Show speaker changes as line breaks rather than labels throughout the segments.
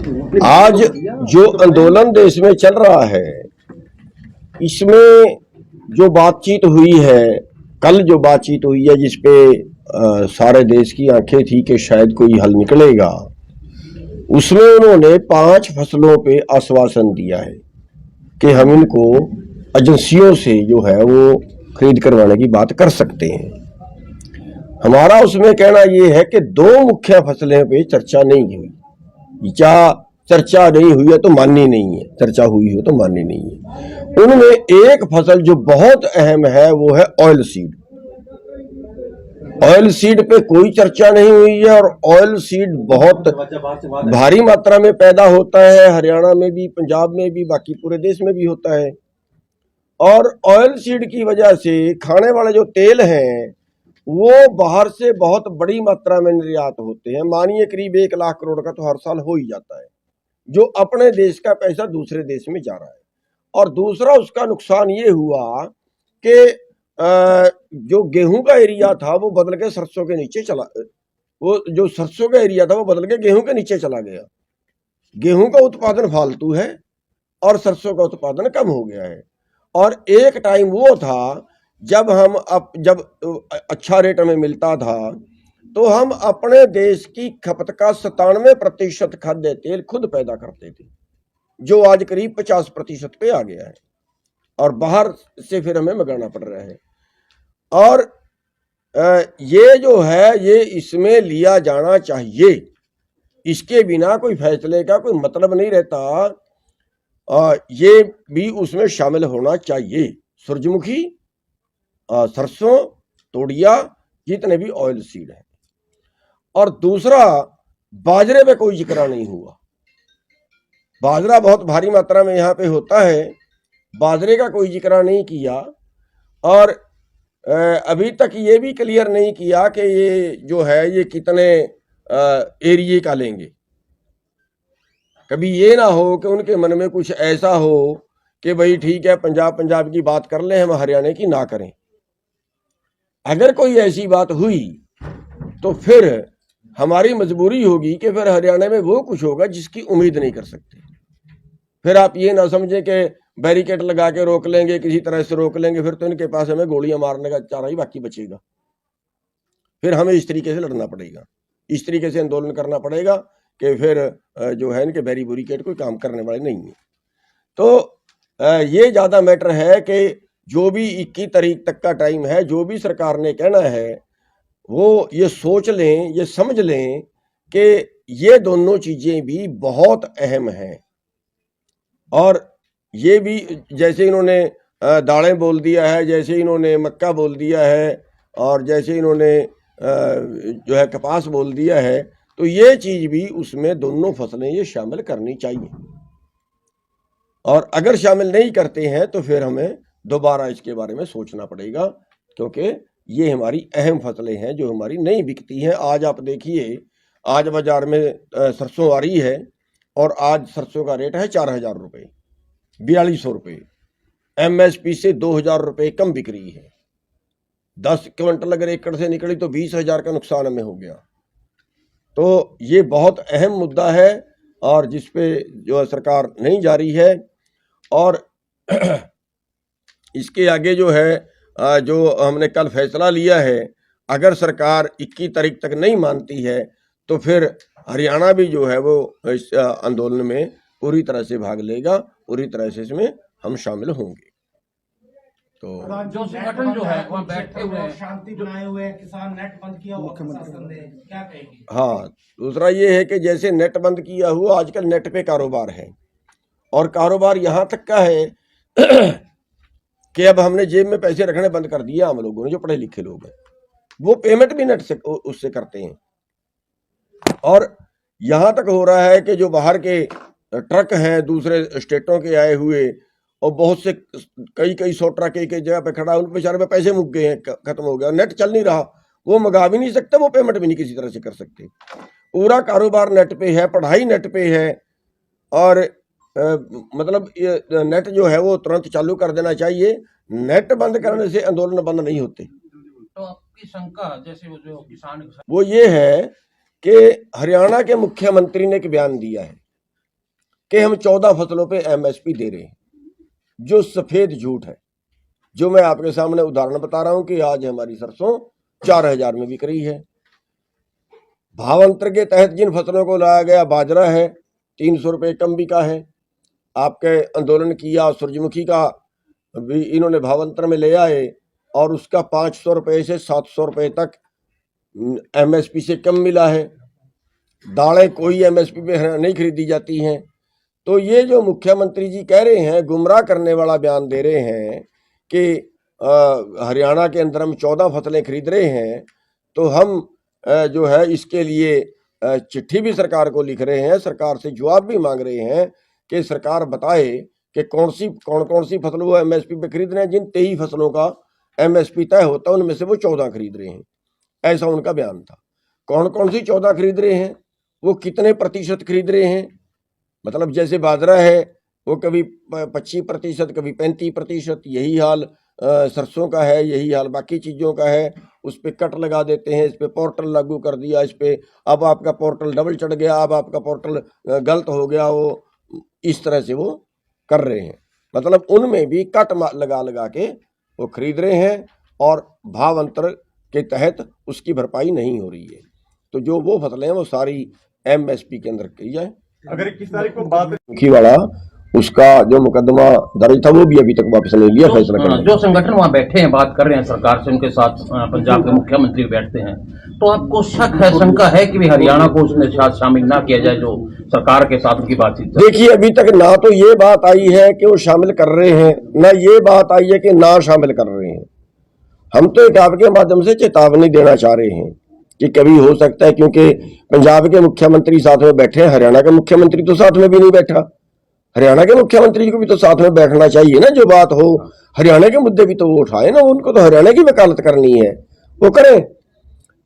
आज जो आंदोलन देश में चल रहा है, इसमें जो बातचीत हुई है, कल जो बातचीत हुई है जिसपे सारे देश की आंखें थी कि शायद कोई हल निकलेगा, उसमें उन्होंने 5 फसलों पे आश्वासन दिया है कि हम इनको एजेंसियों से जो है वो खरीद करवाने की बात कर सकते हैं। हमारा उसमें कहना यह है कि 2 मुख्य फसलें पे चर्चा नहीं हुई। क्या चर्चा नहीं हुई है तो माननी नहीं है, चर्चा हुई हो तो माननी नहीं है। उनमें एक फसल जो बहुत अहम है वो है ऑयल सीड। ऑयल सीड पे कोई चर्चा नहीं हुई है और ऑयल सीड बहुत भारी मात्रा में पैदा होता है, हरियाणा में भी, पंजाब में भी, बाकी पूरे देश में भी होता है। और ऑयल सीड की वजह से खाने वाले जो तेल हैं वो बाहर से बहुत बड़ी मात्रा में निर्यात होते हैं। मानिए करीब 1 लाख करोड़ का तो हर साल हो ही जाता है, जो अपने देश का पैसा दूसरे देश में जा रहा है। और दूसरा उसका नुकसान ये हुआ कि जो गेहूं का एरिया था वो बदल के सरसों के नीचे चला, वो जो सरसों का एरिया था वो बदल के गेहूं के नीचे चला गया। गेहूं का उत्पादन फालतू है और सरसों का उत्पादन कम हो गया है। और एक टाइम वो था जब अच्छा रेट हमें मिलता था तो हम अपने देश की खपत का 97% खाद्य तेल खुद पैदा करते थे, जो आज करीब 50% पे आ गया है और बाहर से फिर हमें मंगाना पड़ रहा है। और ये जो है ये इसमें लिया जाना चाहिए, इसके बिना कोई फैसले का कोई मतलब नहीं रहता। ये भी उसमें शामिल होना चाहिए। सूरजमुखी, सरसों, तोड़िया, जितने भी ऑयल सीड है। और दूसरा, बाजरे पे कोई जिक्र नहीं हुआ। बाजरा बहुत भारी मात्रा में यहाँ पे होता है, बाजरे का कोई जिक्र नहीं किया। और अभी तक ये भी क्लियर नहीं किया कि ये जो है ये कितने एरिए का लेंगे। कभी ये ना हो कि उनके मन में कुछ ऐसा हो कि भाई ठीक है पंजाब की बात कर ले, हम हरियाणा की ना करें। अगर कोई ऐसी बात हुई तो फिर हमारी मजबूरी होगी कि फिर हरियाणा में वो कुछ होगा जिसकी उम्मीद नहीं कर सकते। फिर आप ये ना समझे कि बैरिकेड लगा के रोक लेंगे, किसी तरह से रोक लेंगे, फिर तो इनके पास हमें गोलियां मारने का चारा ही बाकी बचेगा। फिर हमें इस तरीके से लड़ना पड़ेगा, इस तरीके से आंदोलन करना पड़ेगा कि फिर जो है इनके बैरिकेड कोई काम करने वाले नहीं है। तो ये ज़्यादा मैटर है कि जो भी 21 तारीख तक का टाइम है, जो भी सरकार ने कहना है वो ये सोच लें, ये समझ लें कि ये दोनों चीज़ें भी बहुत अहम हैं। और ये भी जैसे इन्होंने दालें बोल दिया है, जैसे इन्होंने मक्का बोल दिया है और जैसे इन्होंने जो है कपास बोल दिया है, तो ये चीज़ भी उसमें दोनों फसलें ये शामिल करनी चाहिए। और अगर शामिल नहीं करते हैं तो फिर हमें दोबारा इसके बारे में सोचना पड़ेगा, क्योंकि ये हमारी अहम फसलें हैं जो हमारी नहीं बिकती हैं। आज आप देखिए, आज बाजार में सरसों आ रही है और आज सरसों का रेट है 4000 रुपये, 4200 रुपये। MSP से 2000 रुपये कम बिक रही है। 10 क्विंटल अगर एकड़ से निकली तो 20,000 का नुकसान हमें हो गया। तो ये बहुत अहम मुद्दा है और जिस पे जो सरकार नहीं जा रही है। और इसके आगे जो है जो हमने कल फैसला लिया है, अगर सरकार 21 तारीख तक नहीं मानती है तो फिर हरियाणा भी जो है वो इस आंदोलन में पूरी तरह से भाग लेगा, पूरी तरह से इसमें हम शामिल होंगे। तो
जो संगठन जो है वहाँ बैठे हुए हैं,
शांति बनाए हुए हैं, किसान नेट बंद किया हुआ प्रशासन ने, क्या कहेंगे?
हाँ, दूसरा ये है कि जैसे नेट बंद किया हुआ, आजकल नेट पे कारोबार है और कारोबार यहाँ तक का है कि अब हमने जेब में पैसे रखने बंद कर दिए। हम लोगों ने, जो पढ़े लिखे लोग हैं, वो पेमेंट भी नेट से उससे करते हैं। और यहाँ तक हो रहा है कि जो बाहर के ट्रक हैं दूसरे स्टेटों के आए हुए, और बहुत से कई 100 ट्रक एक जगह पे खड़ा है, उन बेचारे में पैसे मुक गए हैं, खत्म हो गया, नेट चल नहीं रहा, वो मंगा भी नहीं सकते, वो पेमेंट भी नहीं किसी तरह से कर सकते। पूरा कारोबार नेट पे है, पढ़ाई नेट पे है। और मतलब ये नेट जो है वो तुरंत चालू कर देना चाहिए। नेट बंद करने से आंदोलन बंद नहीं होते।
तो आपकी शंका जैसे वो जो किसान
वो ये है कि हरियाणा के मुख्यमंत्री ने एक बयान दिया है कि हम 14 फसलों पे एमएसपी दे रहे हैं, जो सफेद झूठ है। जो मैं आपके सामने उदाहरण बता रहा हूं कि आज हमारी सरसों 4000 में बिक रही है। भावांतर के तहत जिन फसलों को लाया गया, बाजरा है 300 रुपये कम बिका है। आपके आंदोलन किया, सूरजमुखी का भी इन्होंने भावांतर में ले आए और उसका 500 रुपये से 700 रुपये तक एमएसपी से कम मिला है। दालें कोई एमएसपी पे नहीं खरीदी जाती हैं। तो ये जो मुख्यमंत्री जी कह रहे हैं, गुमराह करने वाला बयान दे रहे हैं कि हरियाणा के अंदर हम 14 फसलें खरीद रहे हैं, तो हम जो है इसके लिए चिट्ठी भी सरकार को लिख रहे हैं, सरकार से जवाब भी मांग रहे हैं कि सरकार बताए कि कौन कौन सी फसल वो एमएसपी पे खरीद रहे हैं। जिन 23 फसलों का एमएसपी तय होता है उनमें से वो 14 खरीद रहे हैं, ऐसा उनका बयान था। कौन सी 14 खरीद रहे हैं, वो कितने प्रतिशत खरीद रहे हैं, मतलब जैसे बाजरा है वो कभी 25%, कभी 35%, यही हाल सरसों का है, यही हाल बाकी चीज़ों का है। उस पर कट लगा देते हैं, इस पर पोर्टल लागू कर दिया, इस पर अब आपका पोर्टल डबल चढ़ गया, अब आपका पोर्टल गलत हो गया, वो इस तरह से वो कर रहे हैं। मतलब उनमें भी कट लगा के वो खरीद रहे हैं और भाव अंतर के तहत उसकी भरपाई नहीं हो रही है। तो जो वो फसलें हैं वो सारी एमएसपी के अंदर की जाए।
अगर 21 तारीख को बात
मुखी वाला उसका जो मुकदमा दर्ज था वो भी अभी तक वापस नहीं लिया फैसला करने।
जो संगठन वहाँ बैठे हैं, बात कर रहे हैं सरकार से, उनके साथ पंजाब के मुख्यमंत्री बैठते हैं, तो आपको शक है, शंका है कि हरियाणा को उसमें शामिल ना किया जाए जो सरकार के साथ उनकी बातचीत?
देखिए, अभी तक ना तो ये बात आई है कि वो शामिल कर रहे हैं, ना ये बात आई है कि ना शामिल कर रहे हैं। हम तो एक आपके माध्यम से चेतावनी देना चाह रहे हैं कि कभी हो सकता है, क्योंकि पंजाब के मुख्यमंत्री साथ में बैठे हैं, हरियाणा का मुख्यमंत्री तो साथ में भी नहीं बैठा। हरियाणा के मुख्यमंत्री को भी तो साथ में बैठना चाहिए ना, जो बात हो हरियाणा के मुद्दे भी तो वो उठाए ना, उनको तो हरियाणा की वकालत करनी है, वो करें।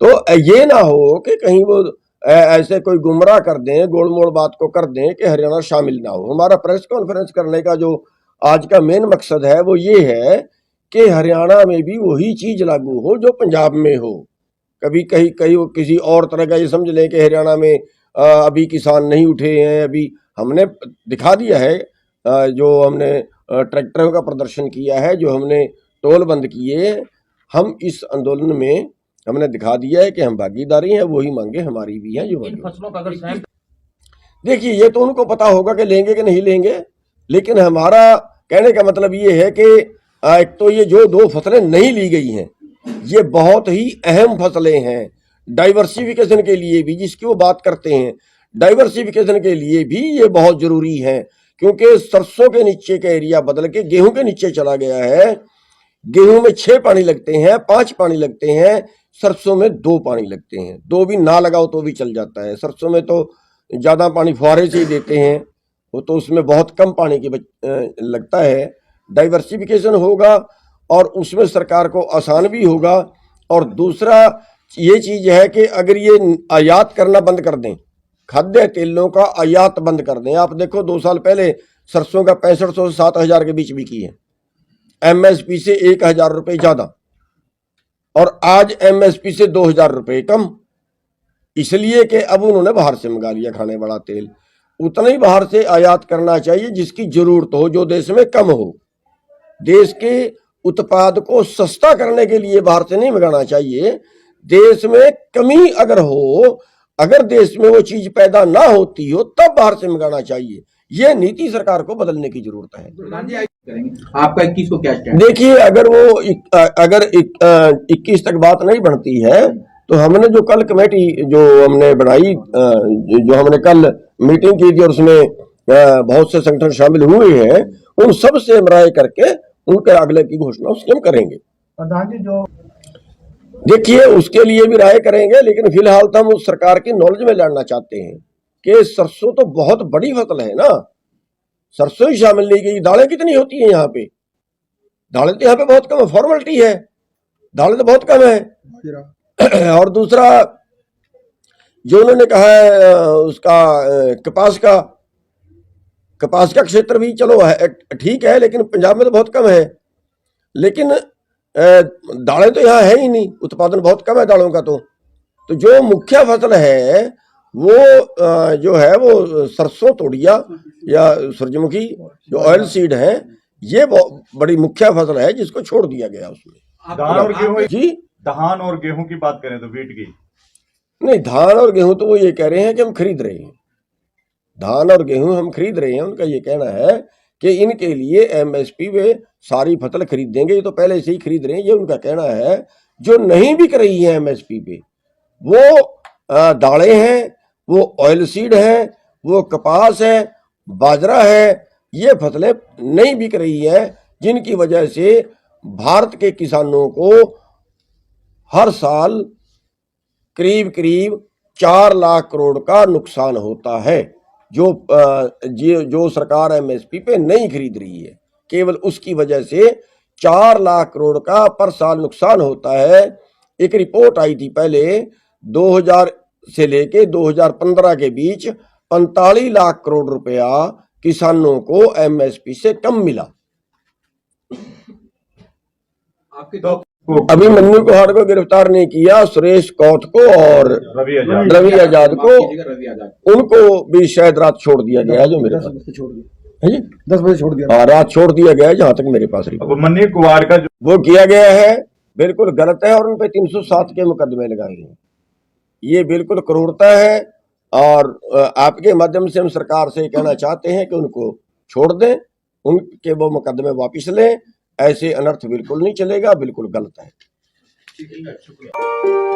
तो ये ना हो कि कहीं वो ऐसे कोई गुमराह कर दें, गोलमोल बात को कर दें कि हरियाणा शामिल ना हो। हमारा प्रेस कॉन्फ्रेंस करने का जो आज का मेन मकसद है वो ये है कि हरियाणा में भी वही चीज लागू हो जो पंजाब में हो। कभी कहीं वो किसी और तरह का ये समझ लें कि हरियाणा में अभी किसान नहीं उठे हैं। अभी हमने दिखा दिया है, जो हमने ट्रैक्टरों का प्रदर्शन किया है, जो हमने टोल बंद किए, हम इस आंदोलन में हमने दिखा दिया है कि हम भागीदारी हैं, वही मांगे हमारी भी हैं। जो
इन फसलों का अगर
देखिए, ये तो उनको पता होगा कि लेंगे कि नहीं लेंगे, लेकिन हमारा कहने का मतलब ये है कि एक तो ये जो 2 फसलें नहीं ली गई हैं, ये बहुत ही अहम फसलें हैं डाइवर्सिफिकेशन के लिए भी, जिसकी वो बात करते हैं। डाइवर्सिफिकेशन के लिए भी ये बहुत जरूरी है, क्योंकि सरसों के नीचे का एरिया बदल के गेहूं के नीचे चला गया है। गेहूं में 6 पानी लगते हैं, 5 पानी लगते हैं, सरसों में 2 पानी लगते हैं। 2 भी ना लगाओ तो भी चल जाता है। सरसों में तो ज्यादा पानी फुहारे से ही देते हैं, वो तो उसमें बहुत कम पानी की लगता है। डाइवर्सिफिकेशन होगा और उसमें सरकार को आसान भी होगा। और दूसरा ये चीज है कि अगर ये आयात करना बंद कर दें, खाद्य तेलों का आयात बंद कर दें। आप देखो 2 साल पहले सरसों का 6500 से 7000 के बीच बिकी है, एमएसपी से 1000 रुपये ज्यादा, और आज एमएसपी से 2000 रुपये कम, इसलिए कि अब उन्होंने बाहर से मंगा लिया खाने वाला तेल। उतना ही बाहर से आयात करना चाहिए जिसकी जरूरत हो, जो देश में कम हो। देश के उत्पाद को सस्ता करने के लिए बाहर से नहीं मंगाना चाहिए। देश में कमी अगर हो, अगर देश में वो चीज पैदा ना होती हो, तब बाहर से मंगाना चाहिए। ये नीति सरकार को बदलने की जरूरत है।
आपका 21 को क्या स्टैंड?
देखिए, अगर 21 तक बात नहीं बनती है तो हमने जो कल कमेटी जो हमने बनाई, जो हमने कल मीटिंग की थी और उसमें बहुत से संगठन शामिल हुए हैं, उन सब से हम राय करके उनके अगले की घोषणा उसके हम करेंगे।
प्रधान जी, जो
देखिए, उसके लिए भी राय करेंगे, लेकिन फिलहाल तो हम उस सरकार की नॉलेज में लाना चाहते हैं कि सरसों तो बहुत बड़ी फसल है ना, सरसों ही शामिल नहीं गई। दालें कितनी होती हैं यहाँ पे? दालें तो यहाँ पे बहुत कम है, फॉर्मेलिटी है, दालें तो बहुत कम है। और दूसरा जो उन्होंने कहा है उसका कपास का क्षेत्र भी चलो है, ठीक है, लेकिन पंजाब में तो बहुत कम है। लेकिन दालें तो यहाँ है ही नहीं, उत्पादन बहुत कम है दालों का। तो जो मुख्य फसल है वो जो है वो सरसों तोड़िया या सूरजमुखी जो ऑयल सीड है, ये बड़ी मुख्य फसल है जिसको छोड़ दिया गया उसमें।
धान और गेहूं
जी
धान और गेहूं की बात करें तो वीट की
नहीं, धान और गेहूं तो वो ये कह रहे हैं कि हम खरीद रहे हैं, धान और गेहूं हम खरीद रहे हैं। उनका ये कहना है कि इनके लिए एमएसपी वे सारी फसल खरीद देंगे, ये तो पहले से ही खरीद रहे हैं, ये उनका कहना है। जो नहीं बिक रही है एमएसपी पे वो दालें हैं, वो ऑयल सीड है, वो कपास है, बाजरा है, ये फसलें नहीं बिक रही है, जिनकी वजह से भारत के किसानों को हर साल करीब करीब 4 लाख करोड़ का नुकसान होता है। जो सरकार एमएसपी पे नहीं खरीद रही है, केवल उसकी वजह से 4 लाख करोड़ का पर साल नुकसान होता है। एक रिपोर्ट आई थी पहले 2000 से लेके 2015 के बीच 45 लाख करोड़ रुपया किसानों को एमएसपी से कम मिला।
आपके
तो
अभी मन्नू कोहाड़ को गिरफ्तार नहीं किया, सुरेश कौथ को और
रवि आजाद
रवि आजाद को,
रवि आजाद
उनको भी शायद रात छोड़ दिया गया है, जो मेरे पास है जी
10 बजे छोड़ दिया।
हाँ, रात छोड़ दिया गया है जहां तक मेरे पास रिपोर्ट।
अब मन्नी कुमार का जो
वो किया गया है बिल्कुल गलत है और उन पे 307 के मुकदमे लगाए हैं। ये बिल्कुल क्रूरता है और आपके माध्यम से हम सरकार से कहना चाहते हैं कि उनको छोड़ दें, उनके वो मुकदमे वापिस लें। ऐसे अनर्थ बिल्कुल नहीं चलेगा, बिल्कुल गलत है।
ठीक है, शुक्रिया।